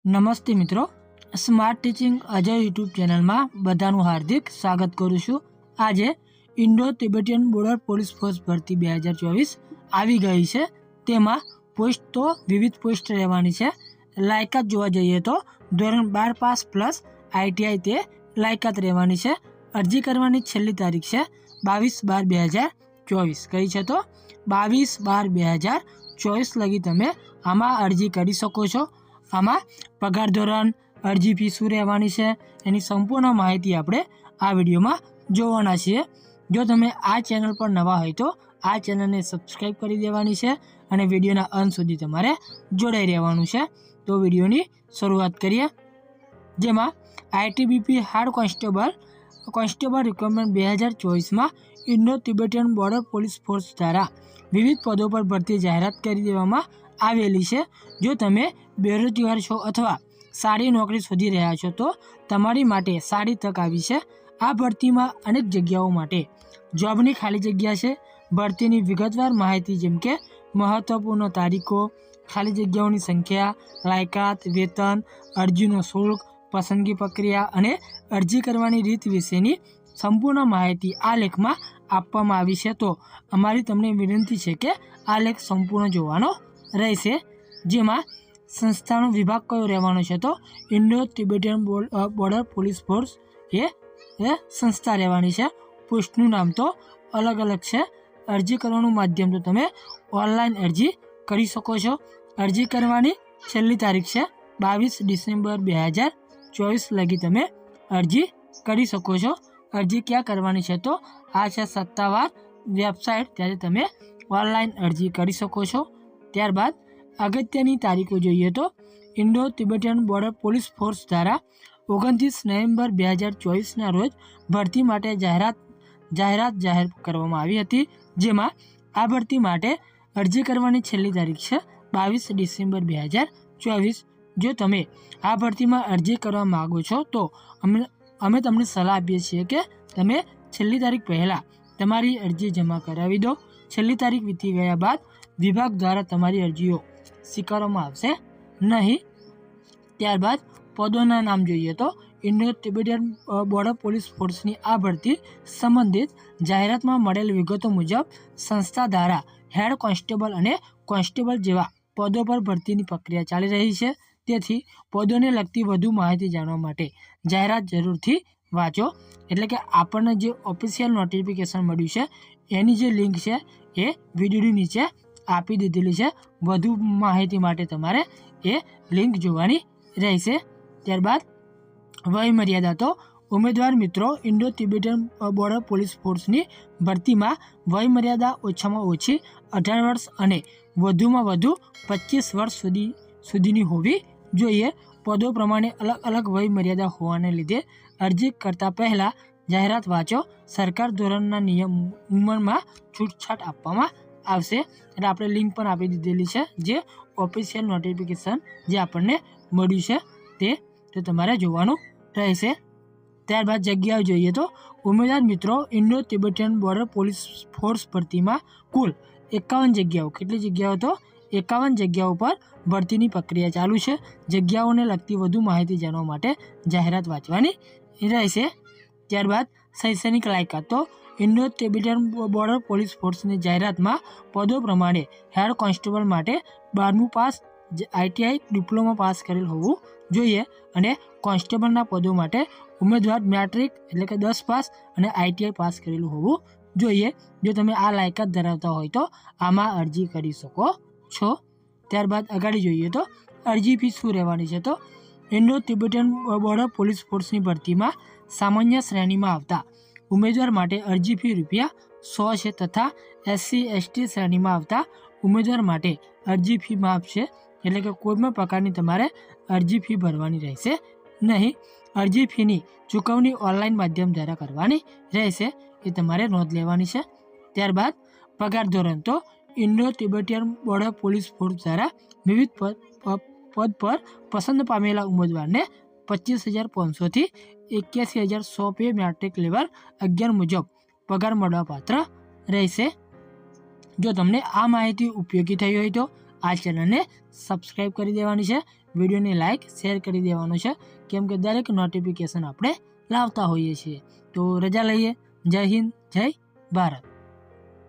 નમસ્તે મિત્રો, smart teaching Ajay YouTube ચેનલમાં બધાનું હાર્દિક સ્વાગત કરું છું। આજે Indo Tibetan border police force ભરતી 2024 આવી ગઈ છે। તેમાં પોસ્ટ તો વિવિધ પોસ્ટ રહેવાની છે। લાયકાત જોવા જઈએ તો ધોરણ 12 પાસ પ્લસ ITI તે લાયકાત રહેવાની છે। અરજી કરવાની છેલ્લી તારીખ છે 22/12/2024। કઈ છે તો 22/12/2024 લગી તમે આમાં અરજી કરી શકો છો। આમાં પગાર ધોરણ, અરજી ફી શું રહેવાની છે એની સંપૂર્ણ માહિતી આપણે આ વિડીયોમાં જોવાના છીએ। જો તમે આ ચેનલ પર નવા હોય તો આ ચેનલને સબસ્ક્રાઈબ કરી દેવાની છે અને વિડીયોના અંત સુધી તમારે જોડાઈ રહેવાનું છે। તો વિડીયોની શરૂઆત કરીએ, જેમાં ITBP હાર્ડ કોન્સ્ટેબલ રિક્વાયરમેન્ટ 2024માં Indo Tibetan border police force દ્વારા વિવિધ પદો પર ભરતી જાહેરાત કરી દેવામાં આવેલી છે। જો તમે બેરોજગાર છો અથવા સારી નોકરી શોધી રહ્યા છો તો તમારી માટે સારી તક આવી છે। આ ભરતીમાં અનેક જગ્યાઓ માટે જોબની ખાલી જગ્યા છે। ભરતીની વિગતવાર માહિતી જેમ કે મહત્વપૂર્ણ તારીખો, ખાલી જગ્યાઓની સંખ્યા, લાયકાત, વેતન, અરજીનો શુલ્ક, પસંદગી પ્રક્રિયા અને અરજી કરવાની રીત વિશેની સંપૂર્ણ માહિતી આ લેખમાં આપવામાં આવી છે। તો અમારી તમને વિનંતી છે કે આ લેખ સંપૂર્ણ જોવાનો રહેશે। જેમાં સંસ્થાનો વિભાગ કયો રહેવાનો છે તો Indo Tibetan border police force એ સંસ્થા રહેવાની છે। પોસ્ટનું નામ તો અલગ અલગ છે। અરજી કરવાનું માધ્યમ તો તમે ઓનલાઈન અરજી કરી શકો છો। અરજી કરવાની છેલ્લી તારીખ છે 22 ડિસેમ્બર 2024 લગી તમે અરજી કરી શકો છો। અરજી ક્યાં કરવાની છે તો આ છે સત્તાવાર વેબસાઇટ, ત્યારે તમે ઓનલાઈન અરજી કરી શકો છો। ત્યારબાદ અગત્યની તારીખો જોઈએ તો Indo Tibetan border police force દ્વારા 29 નવેમ્બર 2024ના રોજ ભરતી માટે જાહેર કરવામાં આવી હતી। જેમાં આ ભરતી માટે અરજી કરવાની છેલ્લી તારીખ છે 22 ડિસેમ્બર 2024। જો તમે આ ભરતીમાં અરજી કરવા માગો છો તો અમે તમને સલાહ આપીએ છીએ કે તમે છેલ્લી તારીખ પહેલાં તમારી અરજી જમા કરાવી દો। છેલ્લી તારીખ વીતી ગયા બાદ વિભાગ દ્વારા તમારી અરજીઓ સ્વીકારવામાં આવશે નહીં। ત્યારબાદ પદોના નામ જોઈએ તો ઇન્ડો તિબેટિયન બોર્ડર પોલીસ ફોર્સની આ ભરતી સંબંધિત જાહેરાતમાં મળેલ વિગતો મુજબ સંસ્થા દ્વારા હેડ કોન્સ્ટેબલ અને કોન્સ્ટેબલ જેવા પદો પર ભરતીની પ્રક્રિયા ચાલી રહી છે। તેથી પદોને લગતી વધુ માહિતી જાણવા માટે જાહેરાત જરૂરથી વાંચો। એટલે કે આપણને જે ઓફિશિયલ નોટિફિકેશન મળ્યું છે એની જે લિંક છે એ વિડીયોની નીચે આપી દીધેલી છે। વધુ માહિતી માટે તમારે એ લિંક જોવાની રહેશે। ત્યારબાદ વય મર્યાદા તો ઉમેદવાર મિત્રો ઇન્ડો તિબેટિયન બોર્ડર પોલીસ ફોર્સની ભરતીમાં વય મર્યાદા ઓછામાં ઓછી 18 વર્ષ અને વધુમાં વધુ 25 વર્ષ સુધીની હોવી જોઈએ। પદો પ્રમાણે અલગ અલગ વય મર્યાદા હોવાને લીધે અરજી કરતાં પહેલાં જાહેરાત વાંચો। સરકાર ધોરણના નિયમ ઉંમરમાં છૂટછાટ આપવામાં આવશે। એટલે આપણે લિંક પણ આપી દીધેલી છે, જે ઓફિશિયલ નોટિફિકેશન જે આપણને મળ્યું છે તે તમારે જોવાનું રહેશે। ત્યારબાદ જગ્યાઓ જોઈએ તો ઉમેદવાર મિત્રો Indo Tibetan border police force ભરતીમાં કુલ 51 જગ્યાઓ, કેટલી જગ્યાઓ તો 51 જગ્યાઓ પર ભરતીની પ્રક્રિયા ચાલુ છે। જગ્યાઓને લગતી વધુ માહિતી જાણવા માટે જાહેરાત વાંચવાની રહેશે। ત્યારબાદ શૈક્ષણિક લાયકાત તો ઇન્ડો તિબેટિયન બોર્ડર પોલીસ ફોર્સની જાહેરાતમાં પદો પ્રમાણે હેડ કોન્સ્ટેબલ માટે 12મું પાસ, ITI ડિપ્લોમા પાસ કરેલ હોવું જોઈએ અને કોન્સ્ટેબલના પદો માટે ઉમેદવાર મેટ્રિક એટલે કે 10 પાસ અને ITI પાસ કરેલું હોવું જોઈએ। જો તમે આ લાયકાત ધરાવતા હોય તો આમાં અરજી કરી શકો છો। ત્યારબાદ આગળ જોઈએ તો અરજી ફી શું રહેવાની છે તો ઇન્ડો તિબેટિયન બોર્ડર પોલીસ ફોર્સની ભરતીમાં સામાન્ય શ્રેણીમાં આવતા ઉમેદવાર માટે અરજી ફી ₹100 છે, તથા SC/ST શ્રેણીમાં આવતા ઉમેદવાર માટે અરજી ફી માફ છે। એટલે કે કોઈપણ પ્રકારની તમારે અરજી ફી ભરવાની રહેશે નહીં। અરજી ફીની ચૂકવણી ઓનલાઈન માધ્યમ દ્વારા કરવાની રહેશે, એ તમારે નોંધ લેવાની છે। ત્યારબાદ પગાર ધોરણ તો Indo Tibetan border police force દ્વારા વિવિધ પદ પર પસંદ પામેલા ઉમેદવારને 25,500 થી 81,100 પે મેટ્રિક લેવલ 11 મુજબ પગાર મળવાપાત્ર રહેશે। જો તમને આ માહિતી ઉપયોગી થઈ હોય તો આ ચેનલને સબસ્ક્રાઈબ કરી દેવાની છે, વિડીયોને લાઇક શેર કરી દેવાનું છે, કેમ કે દરેક નોટિફિકેશન આપણે લાવતા હોઈએ છીએ. તો રજા લઈએ. જય હિન્દ, જય ભારત.